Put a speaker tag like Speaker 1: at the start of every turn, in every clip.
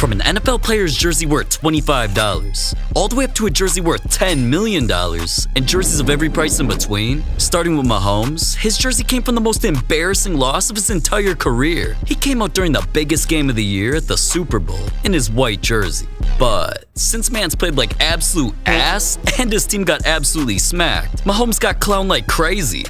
Speaker 1: From an NFL player's jersey worth $25, all the way up to a jersey worth $10 million, and jerseys of every price in between. Starting with Mahomes, his jersey came from the most embarrassing loss of his entire career. He came out during the biggest game of the year at the Super Bowl in his white jersey. But since man's played like absolute ass and his team got absolutely smacked, Mahomes got clowned like crazy.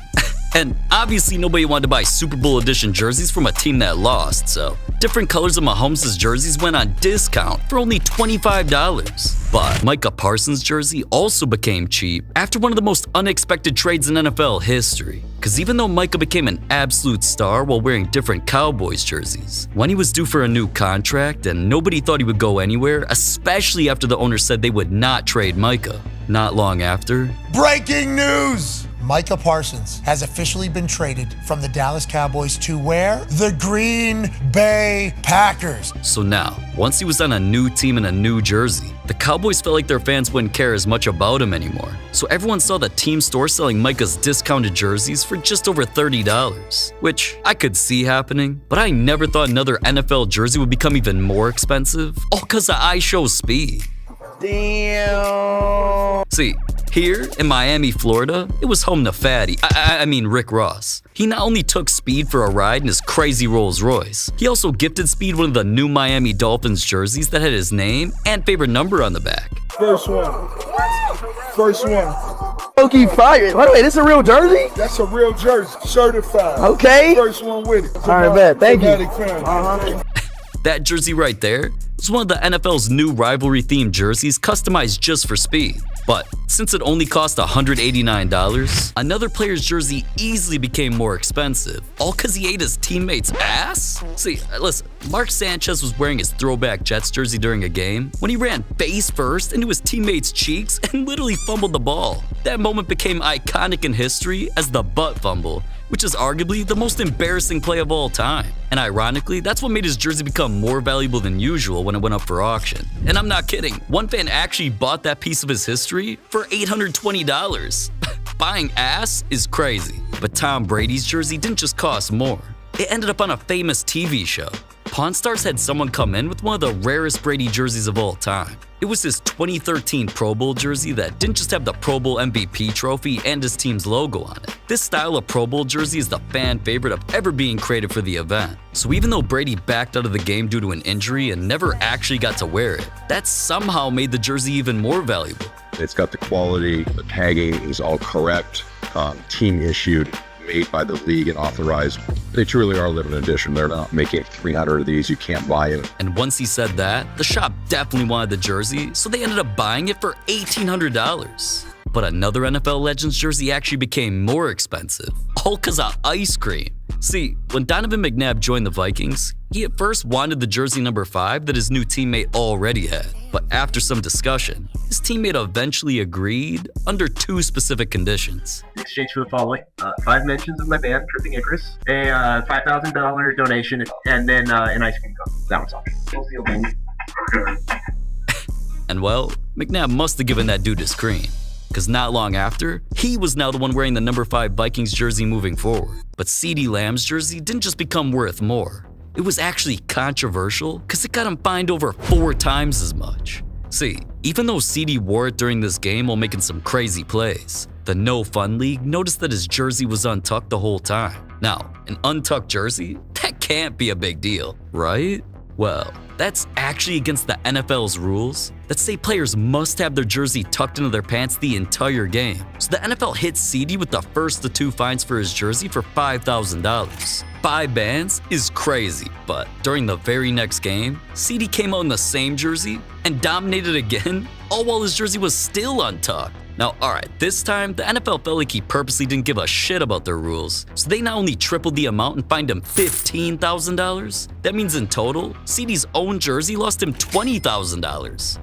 Speaker 1: And obviously nobody wanted to buy Super Bowl edition jerseys from a team that lost, so different colors of Mahomes' jerseys went on discount for only $25. But Micah Parsons' jersey also became cheap after one of the most unexpected trades in NFL history. Cause even though Micah became an absolute star while wearing different Cowboys jerseys, when he was due for a new contract and nobody thought he would go anywhere, especially after the owner said they would not trade Micah, not long after,
Speaker 2: breaking news! Micah Parsons has officially been traded from the Dallas Cowboys to where? The Green Bay Packers.
Speaker 1: So now, once he was on a new team in a new jersey, the Cowboys felt like their fans wouldn't care as much about him anymore. So everyone saw the team store selling Micah's discounted jerseys for just over $30, which I could see happening, but I never thought another NFL jersey would become even more expensive, all because of iShow Speed.
Speaker 2: Damn.
Speaker 1: See, here in Miami, Florida, it was home to Fatty, I mean Rick Ross. He not only took Speed for a ride in his crazy Rolls Royce, he also gifted Speed one of the new Miami Dolphins jerseys that had his name and favorite number on the back.
Speaker 3: First one.
Speaker 4: Okie fire. By the way, this is a real jersey?
Speaker 3: That's a real jersey, certified.
Speaker 4: Okay.
Speaker 3: First one with it.
Speaker 4: All right, bet. Thank you.
Speaker 1: That jersey right there was one of the NFL's new rivalry-themed jerseys customized just for Speed. But since it only cost $189, another player's jersey easily became more expensive, all because he ate his teammates' ass? See, listen, Mark Sanchez was wearing his throwback Jets jersey during a game when he ran face first into his teammates' cheeks and literally fumbled the ball. That moment became iconic in history as the butt fumble, which is arguably the most embarrassing play of all time. And ironically, that's what made his jersey become more valuable than usual when it went up for auction. And I'm not kidding, one fan actually bought that piece of his history for $820. Buying ass is crazy. But Tom Brady's jersey didn't just cost more. It ended up on a famous TV show. Pawn Stars had someone come in with one of the rarest Brady jerseys of all time. It was his 2013 Pro Bowl jersey that didn't just have the Pro Bowl MVP trophy and his team's logo on it. This style of Pro Bowl jersey is the fan favorite of ever being created for the event. So even though Brady backed out of the game due to an injury and never actually got to wear it, that somehow made the jersey even more valuable.
Speaker 5: It's got the quality, the tagging is all correct, team issued, made by the league and authorized. They truly are limited edition. They're not making 300 of these. You can't buy it.
Speaker 1: And once he said that, the shop definitely wanted the jersey, so they ended up buying it for $1,800. But another NFL Legends jersey actually became more expensive, all because of ice cream. See, when Donovan McNabb joined the Vikings, he at first wanted the jersey number 5 that his new teammate already had. But after some discussion, his teammate eventually agreed under 2 specific conditions.
Speaker 6: In exchange for the following: 5 mentions of my band, Tripping Icarus, a $5,000 donation, and then an ice cream cone. That one's optional.
Speaker 1: And well, McNabb must have given that dude his cream. Because not long after, he was now the one wearing the number 5 Vikings jersey moving forward. But CeeDee Lamb's jersey didn't just become worth more. It was actually controversial because it got him fined over 4 times as much. See, even though CeeDee wore it during this game while making some crazy plays, the No Fun League noticed that his jersey was untucked the whole time. Now, an untucked jersey? That can't be a big deal, right? Well, that's actually against the NFL's rules that say players must have their jersey tucked into their pants the entire game. So the NFL hit CeeDee with the first of 2 fines for his jersey for $5,000. 5 bans is crazy, but during the very next game, CeeDee came out in the same jersey and dominated again, all while his jersey was still untucked. Now, alright, this time, the NFL felt like he purposely didn't give a shit about their rules, so they not only tripled the amount and fined him $15,000, that means in total, CeeDee's own jersey lost him $20,000.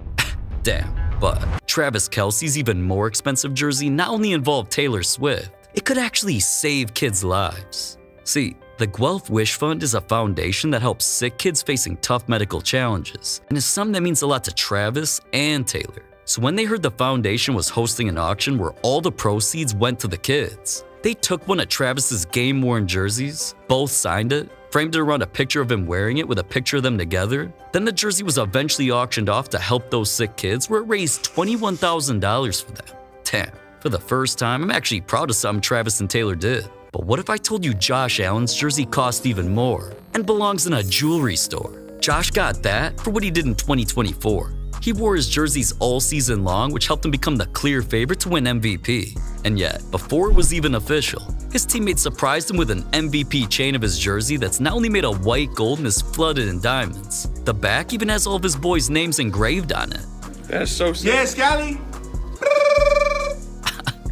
Speaker 1: Damn, but Travis Kelce's even more expensive jersey not only involved Taylor Swift, it could actually save kids' lives. See, the Guelph Wish Fund is a foundation that helps sick kids facing tough medical challenges, and is something that means a lot to Travis and Taylor. So when they heard the foundation was hosting an auction where all the proceeds went to the kids, they took one of Travis's game-worn jerseys, both signed it, for framed it around a picture of him wearing it with a picture of them together. Then the jersey was eventually auctioned off to help those sick kids, where it raised $21,000 for them. Damn, for the first time, I'm actually proud of something Travis and Taylor did. But what if I told you Josh Allen's jersey cost even more and belongs in a jewelry store? Josh got that for what he did in 2024. He wore his jerseys all season long, which helped him become the clear favorite to win MVP. And yet, before it was even official, his teammates surprised him with an MVP chain of his jersey that's not only made of white gold and is flooded in diamonds. The back even has all of his boys' names engraved on it.
Speaker 3: That's so sick.
Speaker 2: Yeah, Scally.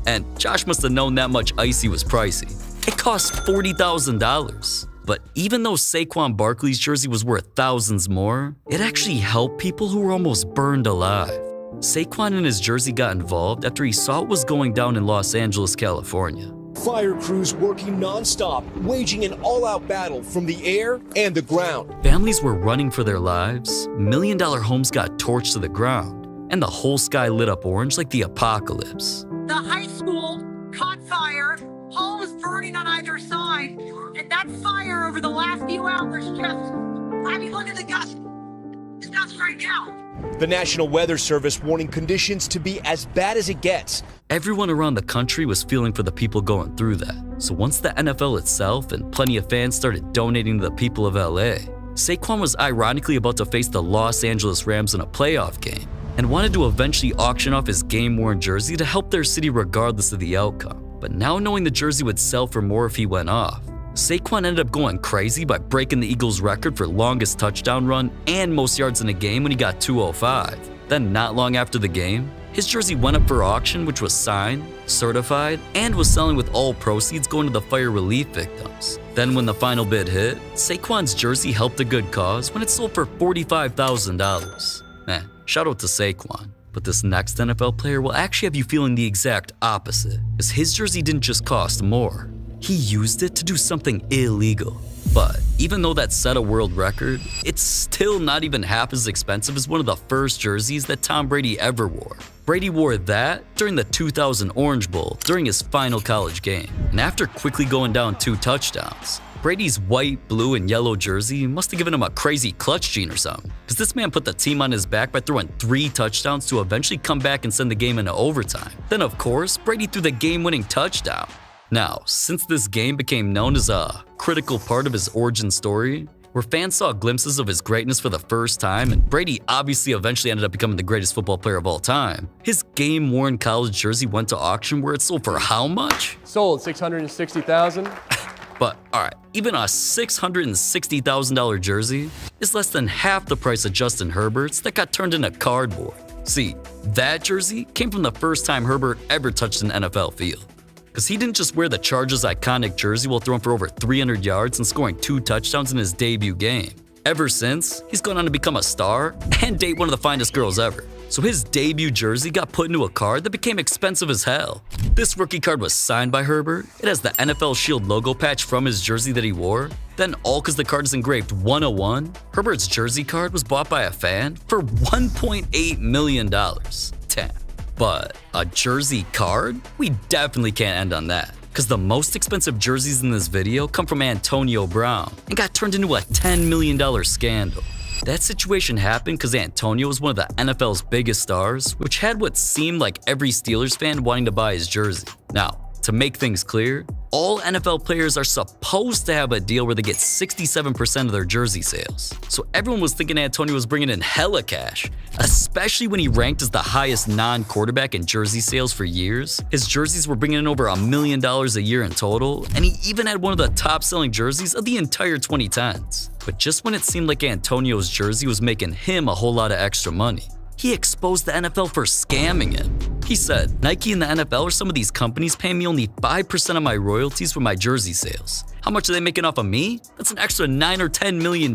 Speaker 1: And Josh must have known that much icy was pricey. It cost $40,000. But even though Saquon Barkley's jersey was worth thousands more, it actually helped people who were almost burned alive. Saquon and his jersey got involved after he saw what was going down in Los Angeles, California.
Speaker 7: Fire crews working non-stop, waging an all-out battle from the air and the ground.
Speaker 1: Families were running for their lives, million-dollar homes got torched to the ground, and the whole sky lit up orange like the apocalypse.
Speaker 8: The high school caught fire, homes burning on either side, and that fire over the last few hours just, I mean, look at the gusts. It's gusts right now.
Speaker 7: The National Weather Service warning conditions to be as bad as it gets.
Speaker 1: Everyone around the country was feeling for the people going through that. So once the NFL itself and plenty of fans started donating to the people of LA, Saquon was ironically about to face the Los Angeles Rams in a playoff game and wanted to eventually auction off his game-worn jersey to help their city regardless of the outcome. But now knowing the jersey would sell for more if he went off, Saquon ended up going crazy by breaking the Eagles' record for longest touchdown run and most yards in a game when he got 205. Then not long after the game, his jersey went up for auction, which was signed, certified, and was selling with all proceeds going to the fire relief victims. Then when the final bid hit, Saquon's jersey helped a good cause when it sold for $45,000. Man, shout out to Saquon. But this next NFL player will actually have you feeling the exact opposite, as his jersey didn't just cost more. He used it to do something illegal. But even though that set a world record, it's still not even half as expensive as one of the first jerseys that Tom Brady ever wore. Brady wore that during the 2000 Orange Bowl during his final college game. And after quickly going down 2 touchdowns, Brady's white, blue, and yellow jersey must have given him a crazy clutch gene or something, because this man put the team on his back by throwing 3 touchdowns to eventually come back and send the game into overtime. Then of course, Brady threw the game-winning touchdown. Now, since this game became known as a critical part of his origin story, where fans saw glimpses of his greatness for the first time, and Brady obviously eventually ended up becoming the greatest football player of all time, his game-worn college jersey went to auction where it sold for how much?
Speaker 9: Sold $660,000.
Speaker 1: But alright, even a $660,000 jersey is less than half the price of Justin Herbert's that got turned into cardboard. See, that jersey came from the first time Herbert ever touched an NFL field. Because he didn't just wear the Chargers' iconic jersey while throwing for over 300 yards and scoring 2 touchdowns in his debut game. Ever since, he's gone on to become a star and date one of the finest girls ever. So his debut jersey got put into a card that became expensive as hell. This rookie card was signed by Herbert. It has the NFL Shield logo patch from his jersey that he wore. Then all because the card is engraved 101, Herbert's jersey card was bought by a fan for $1.8 million. Damn. But a jersey card? We definitely can't end on that, because the most expensive jerseys in this video come from Antonio Brown and got turned into a $10 million scandal. That situation happened because Antonio was one of the NFL's biggest stars, which had what seemed like every Steelers fan wanting to buy his jersey. Now, to make things clear, all NFL players are supposed to have a deal where they get 67% of their jersey sales. So everyone was thinking Antonio was bringing in hella cash, especially when he ranked as the highest non-quarterback in jersey sales for years. His jerseys were bringing in over $1 million a year in total, and he even had one of the top-selling jerseys of the entire 2010s. But just when it seemed like Antonio's jersey was making him a whole lot of extra money, he exposed the NFL for scamming him. He said, Nike and the NFL or some of these companies pay me only 5% of my royalties for my jersey sales. How much are they making off of me? That's an extra $9 or $10 million.